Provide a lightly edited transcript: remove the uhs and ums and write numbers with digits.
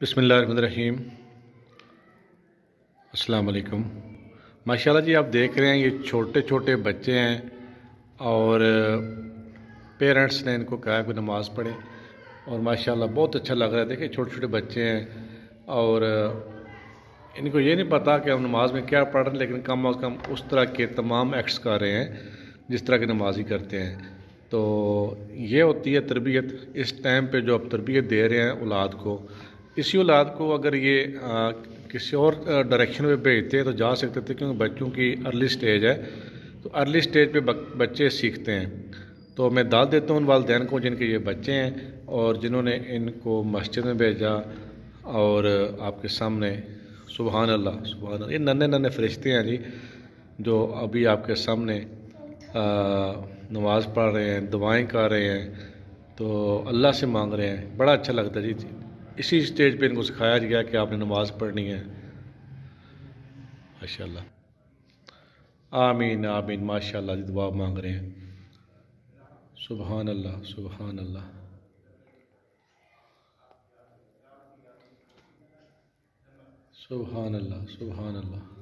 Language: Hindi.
बिस्मिल्लाहिर्रहमानिर्रहीम। अस्सलाम वालेकुम। माशाल्लाह जी, आप देख रहे हैं ये छोटे छोटे बच्चे हैं और पेरेंट्स ने इनको कहा कि नमाज़ पढ़े और माशाल्लाह बहुत अच्छा लग रहा है। देखिए छोटे छोटे बच्चे हैं और इनको ये नहीं पता कि हम नमाज में क्या पढ़ रहे हैं, लेकिन कम अज़ कम उस तरह के तमाम एक्ट्स कर रहे हैं जिस तरह की नमाजी करते हैं। तो ये होती है तरबियत। इस टाइम पे जो आप तरबियत दे रहे हैं औलाद को, इसी औलाद को अगर ये किसी और डायरेक्शन में भेजते हैं तो जा सकते थे, क्योंकि बच्चों की अर्ली स्टेज है। तो अर्ली स्टेज पे बच्चे सीखते हैं। तो मैं दाद देता हूँ उन वालिदैन को जिनके ये बच्चे हैं और जिन्होंने इनको मस्जिद में भेजा। और आपके सामने सुबहान अल्लाह सुबहान अल्लाह, ये नन्हे नन्हे फरिश्ते हैं जी, जो अभी आपके सामने नमाज़ पढ़ रहे हैं, दुआएं कर रहे हैं, तो अल्लाह से मांग रहे हैं। बड़ा अच्छा लगता है जी। इसी स्टेज पे इनको सिखाया गया कि आपने नमाज़ पढ़नी है। माशाल्लाह, आमीन आमीन, माशाल्लाह जी, दुआ मांग रहे हैं। सुबहान अल्लाह सुबहान अल्लाह। सुबहान अल्लाह सुबहान अल्लाह।